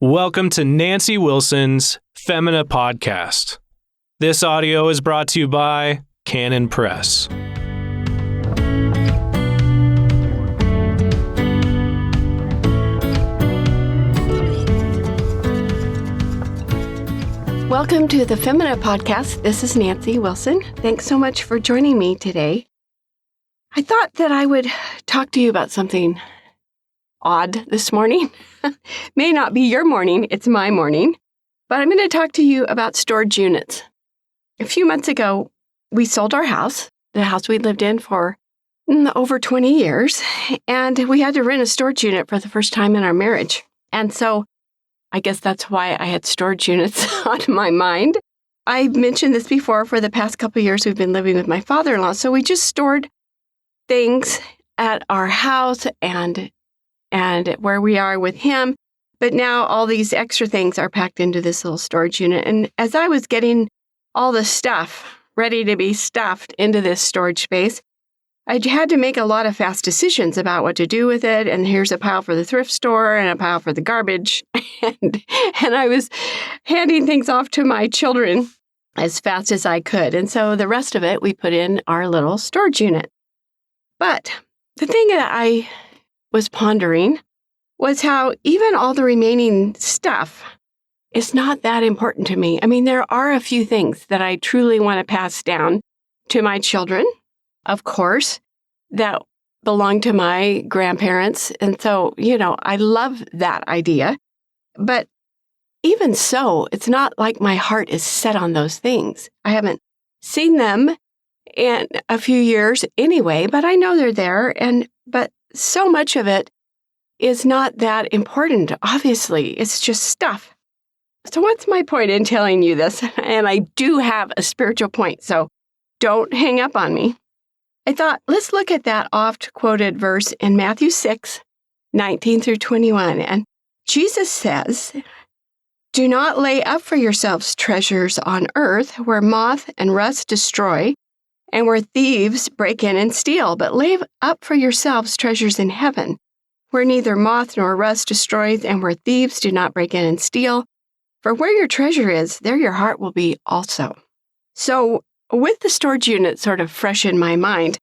Welcome to Nancy Wilson's Femina Podcast. This audio is brought to you by Canon Press. Welcome to the Femina Podcast. This is Nancy Wilson. Thanks so much for joining me today. I thought that I would talk to you about something odd this morning. May not be your morning, it's my morning. But I'm going to talk to you about storage units. A few months ago, we sold our house, the house we lived in for over 20 years, and we had to rent a storage unit for the first time in our marriage. And so I guess that's why I had storage units on my mind. I mentioned this before. For the past couple of years, we've been living with my father-in-law. So we just stored things at our house and where we are with him. But now all these extra things are packed into this little storage unit. And as I was getting all the stuff ready to be stuffed into this storage space, I had to make a lot of fast decisions about what to do with it. And here's a pile for the thrift store and a pile for the garbage. and I was handing things off to my children as fast as I could. And so the rest of it, we put in our little storage unit. But the thing that I was pondering was how even all the remaining stuff is not that important to me. I mean, there are a few things that I truly want to pass down to my children, of course, that belong to my grandparents. And so, I love that idea. But even so, it's not like my heart is set on those things. I haven't seen them in a few years anyway, but I know they're there. But so much of it is not that important. Obviously, it's just stuff. So what's my point in telling you this? And I do have a spiritual point, so don't hang up on me. I thought, let's look at that oft-quoted verse in Matthew 6:19 through 21. And Jesus says, "Do not lay up for yourselves treasures on earth where moth and rust destroy and where thieves break in and steal, but lay up for yourselves treasures in heaven where neither moth nor rust destroys and where thieves do not break in and steal. For where your treasure is, there your heart will be also." So with the storage unit sort of fresh in my mind,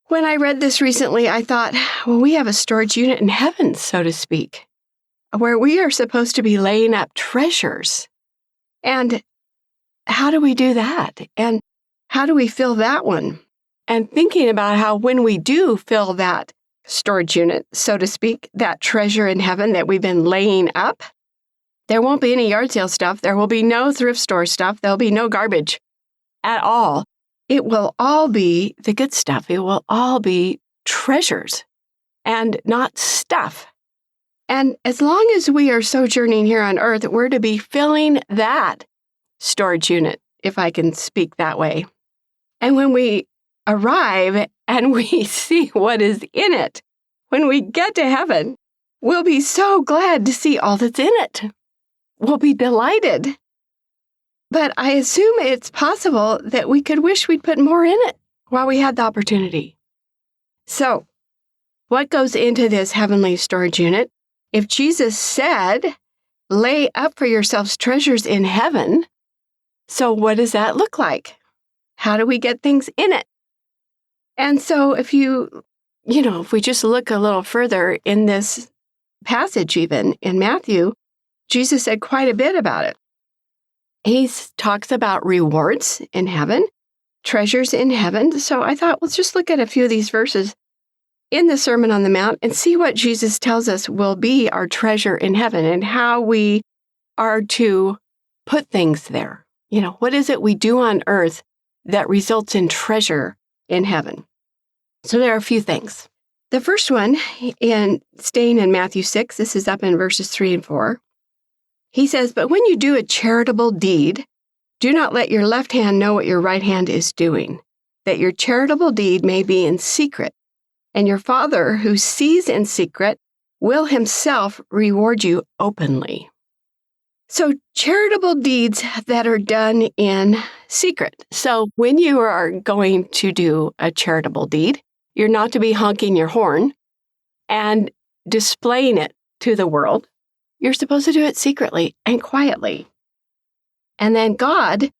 when I read this recently, I thought, well, we have a storage unit in heaven, so to speak, where we are supposed to be laying up treasures. And how do we do that? And how do we fill that one? And thinking about how when we do fill that storage unit, so to speak, that treasure in heaven that we've been laying up, there won't be any yard sale stuff. There will be no thrift store stuff. There'll be no garbage at all. It will all be the good stuff. It will all be treasures and not stuff. And as long as we are sojourning here on earth, we're to be filling that storage unit, if I can speak that way. And when we arrive and we see what is in it, when we get to heaven, we'll be so glad to see all that's in it. We'll be delighted. But I assume it's possible that we could wish we'd put more in it while we had the opportunity. So, what goes into this heavenly storage unit? If Jesus said, lay up for yourselves treasures in heaven, so what does that look like? How do we get things in it? And so if if we just look a little further in this passage, even in Matthew, Jesus said quite a bit about it. He talks about rewards in heaven, treasures in heaven. So I thought, let's just look at a few of these verses in the Sermon on the Mount and see what Jesus tells us will be our treasure in heaven and how we are to put things there. What is it we do on earth that results in treasure in heaven? So there are a few things. The first one, staying in Matthew 6, this is up in verses 3 and 4. He says, "But when you do a charitable deed, do not let your left hand know what your right hand is doing, that your charitable deed may be in secret, and your Father who sees in secret will himself reward you openly." So charitable deeds that are done in secret. So when you are going to do a charitable deed, you're not to be honking your horn and displaying it to the world. You're supposed to do it secretly and quietly. And then God,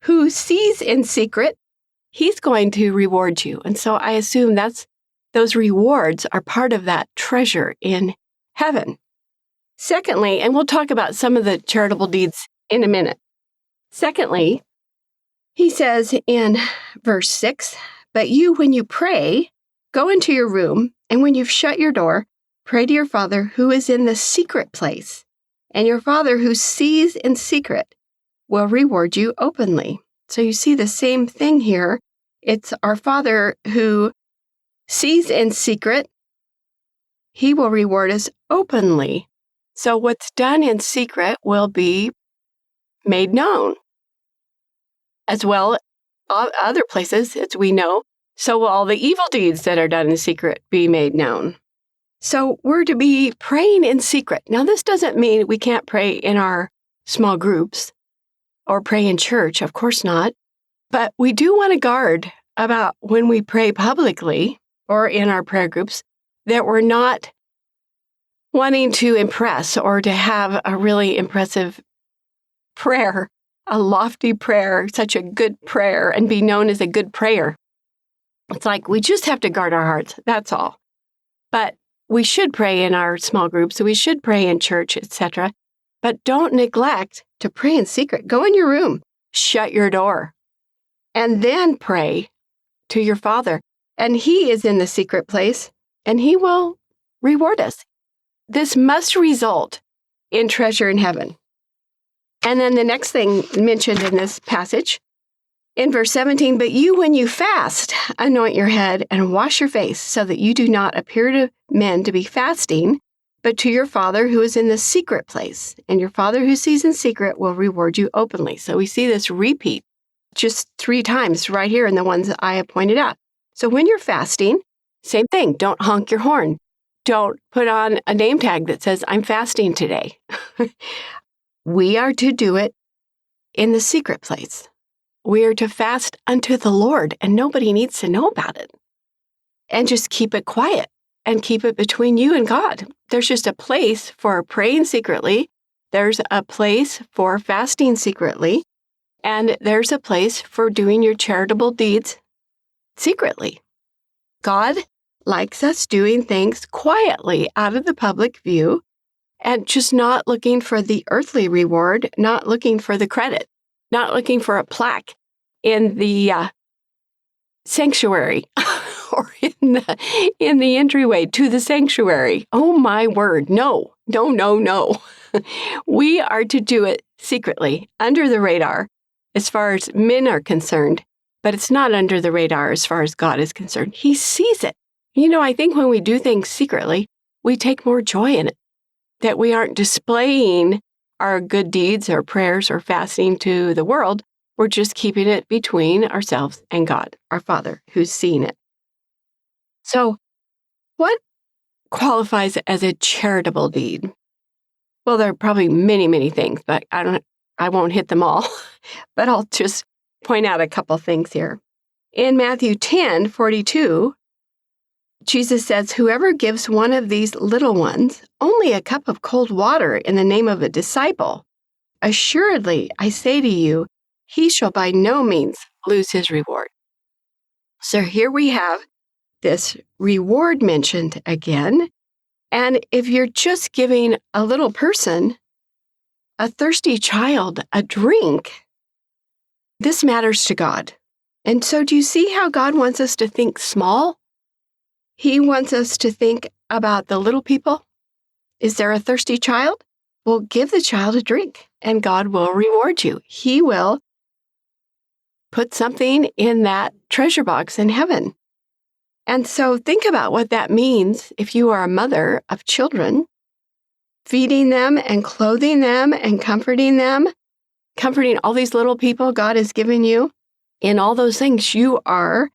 who sees in secret, He's going to reward you. And so I assume those rewards are part of that treasure in heaven. Secondly, and we'll talk about some of the charitable deeds in a minute. Secondly, he says in verse 6, "But you, when you pray, go into your room, and when you've shut your door, pray to your Father who is in the secret place, and your Father who sees in secret will reward you openly." So you see the same thing here. It's our Father who sees in secret. He will reward us openly. So what's done in secret will be made known. As well, other places, as we know, so will all the evil deeds that are done in secret be made known. So we're to be praying in secret. Now, this doesn't mean we can't pray in our small groups or pray in church. Of course not. But we do want to guard about when we pray publicly or in our prayer groups that we're not wanting to impress or to have a really impressive prayer, a lofty prayer, such a good prayer, and be known as a good prayer. It's like we just have to guard our hearts. That's all. But we should pray in our small groups. We should pray in church, etc. But don't neglect to pray in secret. Go in your room, shut your door, and then pray to your Father. And He is in the secret place, and He will reward us. This must result in treasure in heaven. And then the next thing mentioned in this passage, in verse 17, "But you, when you fast, anoint your head and wash your face, so that you do not appear to men to be fasting, but to your Father who is in the secret place. And your Father who sees in secret will reward you openly." So we see this repeat just 3 times right here in the ones that I have pointed out. So when you're fasting, same thing. Don't honk your horn. Don't put on a name tag that says, "I'm fasting today." We are to do it in the secret place. We are to fast unto the Lord, and nobody needs to know about it. And just keep it quiet and keep it between you and God. There's just a place for praying secretly. There's a place for fasting secretly. And there's a place for doing your charitable deeds secretly. God likes us doing things quietly out of the public view and just not looking for the earthly reward, not looking for the credit, not looking for a plaque in the sanctuary or in the entryway to the sanctuary. Oh my word, no. We are to do it secretly, under the radar, as far as men are concerned, but it's not under the radar as far as God is concerned. He sees it. I think when we do things secretly, we take more joy in it, that we aren't displaying our good deeds or prayers or fasting to the world. We're just keeping it between ourselves and God, our Father, who's seeing it. So, what qualifies as a charitable deed? Well, there are probably many, many things, but I won't hit them all, but I'll just point out a couple things here. In Matthew 10:42, Jesus says, "Whoever gives one of these little ones only a cup of cold water in the name of a disciple, assuredly, I say to you, he shall by no means lose his reward." So here we have this reward mentioned again. And if you're just giving a little person, a thirsty child, a drink, this matters to God. And so do you see how God wants us to think small? He wants us to think about the little people. Is there a thirsty child? Well, give the child a drink, and God will reward you. He will put something in that treasure box in heaven. And so think about what that means if you are a mother of children, feeding them and clothing them and comforting all these little people God has given you. In all those things, you are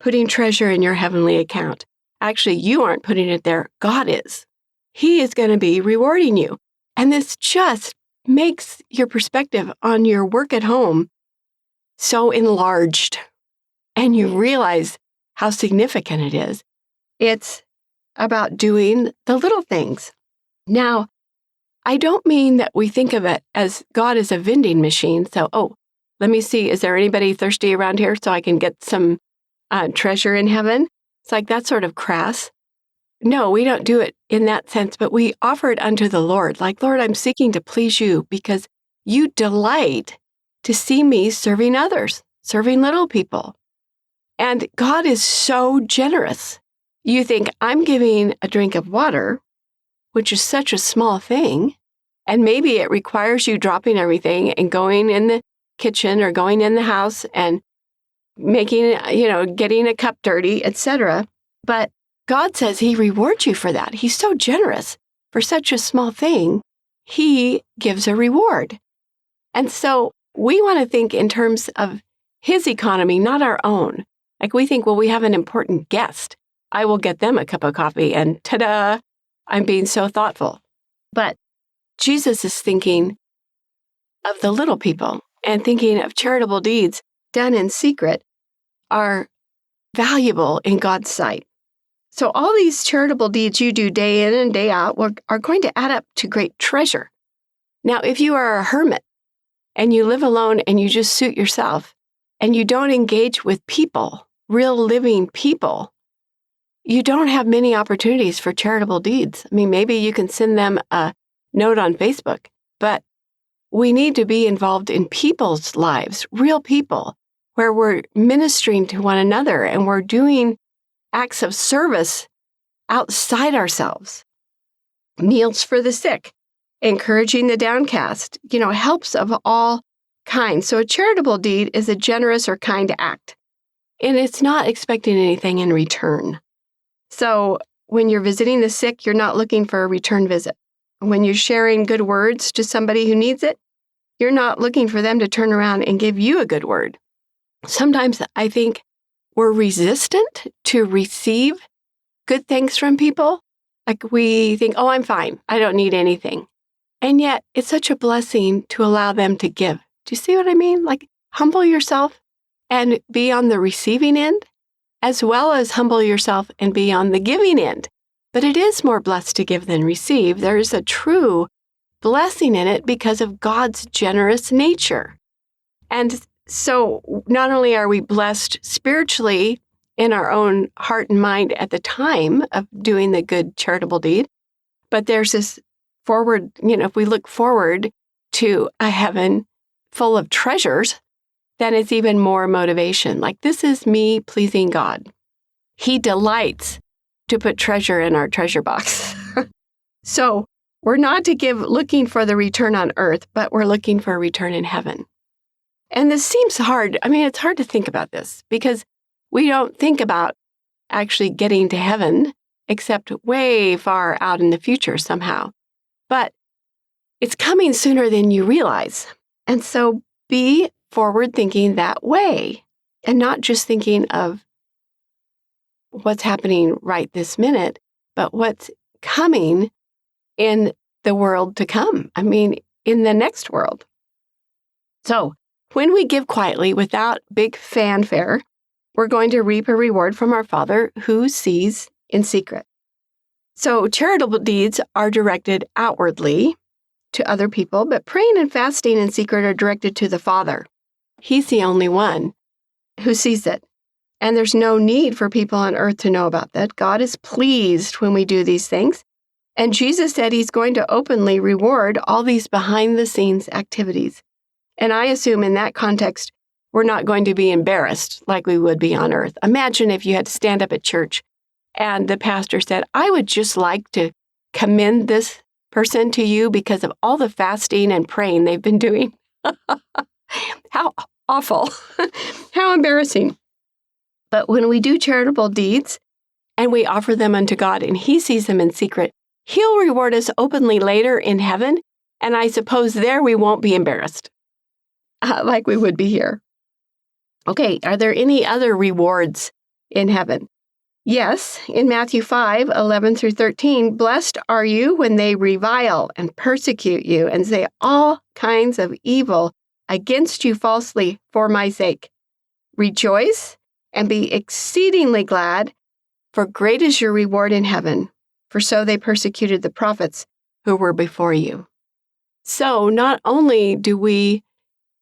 putting treasure in your heavenly account. Actually, you aren't putting it there. God is. He is going to be rewarding you. And this just makes your perspective on your work at home so enlarged. And you realize how significant it is. It's about doing the little things. Now, I don't mean that we think of it as God is a vending machine. So, let me see, is there anybody thirsty around here so I can get some treasure in heaven? It's like that's sort of crass. No, we don't do it in that sense, but we offer it unto the Lord. Like, Lord, I'm seeking to please you because you delight to see me serving others, serving little people. And God is so generous. You think, I'm giving a drink of water, which is such a small thing, and maybe it requires you dropping everything and going in the kitchen or going in the house and making, getting a cup dirty, etc. But God says he rewards you for that. He's so generous for such a small thing. He gives a reward. And so we want to think in terms of his economy, not our own. Like we think, well, we have an important guest. I will get them a cup of coffee and ta-da, I'm being so thoughtful. But Jesus is thinking of the little people and thinking of charitable deeds done in secret are valuable in God's sight. So all these charitable deeds you do day in and day out are going to add up to great treasure. Now, if you are a hermit and you live alone and you just suit yourself and you don't engage with people, real living people, you don't have many opportunities for charitable deeds. I mean, maybe you can send them a note on Facebook, but we need to be involved in people's lives, real people, where we're ministering to one another and we're doing acts of service outside ourselves. Meals for the sick, encouraging the downcast, helps of all kinds. So a charitable deed is a generous or kind act, and it's not expecting anything in return. So when you're visiting the sick, you're not looking for a return visit. When you're sharing good words to somebody who needs it, you're not looking for them to turn around and give you a good word. Sometimes I think we're resistant to receive good things from people. Like we think, I'm fine. I don't need anything. And yet it's such a blessing to allow them to give. Do you see what I mean? Like humble yourself and be on the receiving end, as well as humble yourself and be on the giving end. But it is more blessed to give than receive. There is a true blessing in it because of God's generous nature. And so not only are we blessed spiritually in our own heart and mind at the time of doing the good charitable deed, but there's this forward, if we look forward to a heaven full of treasures, then it's even more motivation. Like, this is me pleasing God. He delights to put treasure in our treasure box. So we're not to give looking for the return on earth, but we're looking for a return in heaven. And this seems hard. I mean, it's hard to think about this because we don't think about actually getting to heaven except way far out in the future somehow. But it's coming sooner than you realize. And so be forward thinking that way and not just thinking of what's happening right this minute, but what's coming in the world to come. I mean, in the next world. So when we give quietly without big fanfare, we're going to reap a reward from our Father who sees in secret. So charitable deeds are directed outwardly to other people, but praying and fasting in secret are directed to the Father. He's the only one who sees it. And there's no need for people on earth to know about that. God is pleased when we do these things. And Jesus said he's going to openly reward all these behind-the-scenes activities. And I assume in that context, we're not going to be embarrassed like we would be on earth. Imagine if you had to stand up at church and the pastor said, I would just like to commend this person to you because of all the fasting and praying they've been doing. How awful. How embarrassing. But when we do charitable deeds and we offer them unto God and he sees them in secret, he'll reward us openly later in heaven. And I suppose there we won't be embarrassed like we would be here. Okay, are there any other rewards in heaven? Yes, in Matthew 5:11-13, blessed are you when they revile and persecute you and say all kinds of evil against you falsely for my sake. Rejoice and be exceedingly glad, for great is your reward in heaven. For so they persecuted the prophets who were before you. So not only do we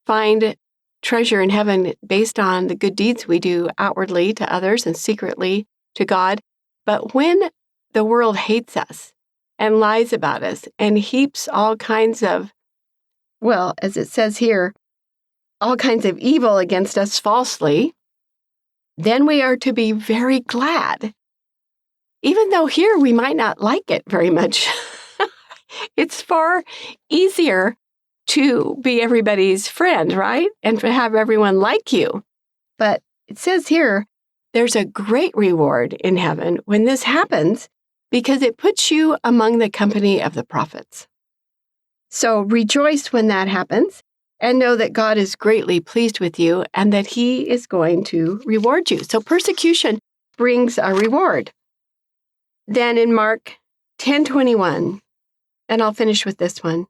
find treasure in heaven based on the good deeds we do outwardly to others and secretly to God, but when the world hates us and lies about us and heaps all kinds of, well, as it says here, all kinds of evil against us falsely, then we are to be very glad. Even though here we might not like it very much. It's far easier to be everybody's friend, right? And to have everyone like you. But it says here, there's a great reward in heaven when this happens because it puts you among the company of the prophets. So rejoice when that happens and know that God is greatly pleased with you and that He is going to reward you. So persecution brings a reward. Then in Mark 10:21, and I'll finish with this one.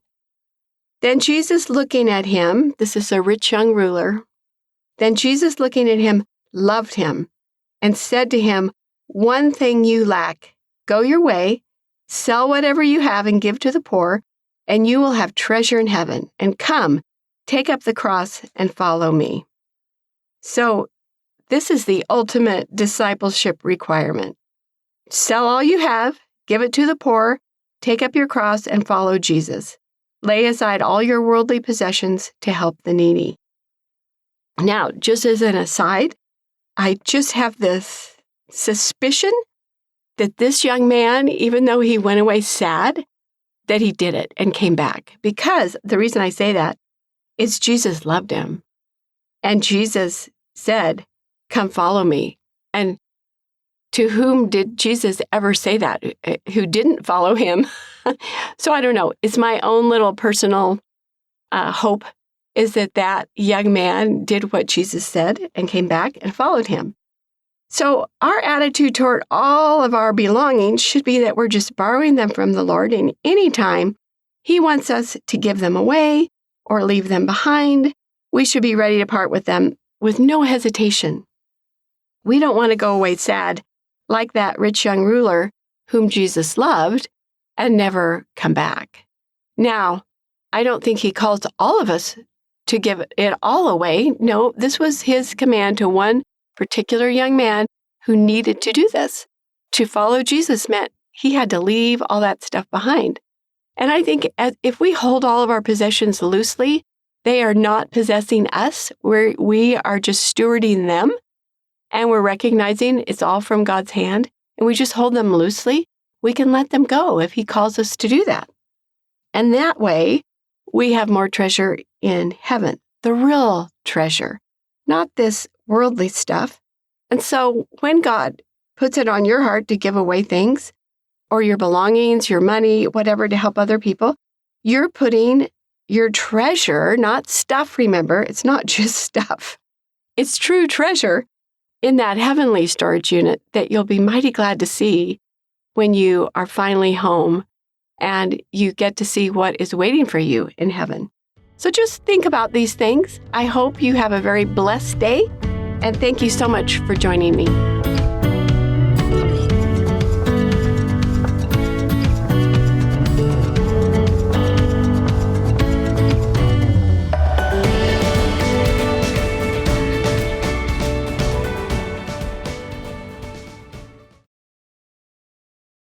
Then Jesus looking at him, this is a rich young ruler, then Jesus looking at him loved him and said to him, one thing you lack, go your way, sell whatever you have and give to the poor, and you will have treasure in heaven. And come, take up the cross and follow me. So this is the ultimate discipleship requirement. Sell all you have, give it to the poor, take up your cross and follow Jesus. Lay aside all your worldly possessions to help the needy. Now, just as an aside, I just have this suspicion that this young man, even though he went away sad, that he did it and came back. Because the reason I say that is Jesus loved him. And Jesus said, come follow me. And to whom did Jesus ever say that? Who didn't follow him? So I don't know. It's my own little personal hope is that young man did what Jesus said and came back and followed him. So our attitude toward all of our belongings should be that we're just borrowing them from the Lord, and anytime He wants us to give them away or leave them behind, we should be ready to part with them with no hesitation. We don't want to go away sad like that rich young ruler whom Jesus loved and never come back. Now, I don't think He calls all of us to give it all away. No, this was His command to one particular young man who needed to do this. To follow Jesus meant he had to leave all that stuff behind. And I think if we hold all of our possessions loosely, they are not possessing us. We are just stewarding them, and we're recognizing it's all from God's hand, and we just hold them loosely. We can let them go if He calls us to do that. And that way, we have more treasure in heaven, the real treasure, not this worldly stuff. And so when God puts it on your heart to give away things, or your belongings, your money, whatever, to help other people, you're putting your treasure, not stuff, remember, it's not just stuff. It's true treasure in that heavenly storage unit that you'll be mighty glad to see when you are finally home and you get to see what is waiting for you in heaven. So just think about these things. I hope you have a very blessed day, and thank you so much for joining me.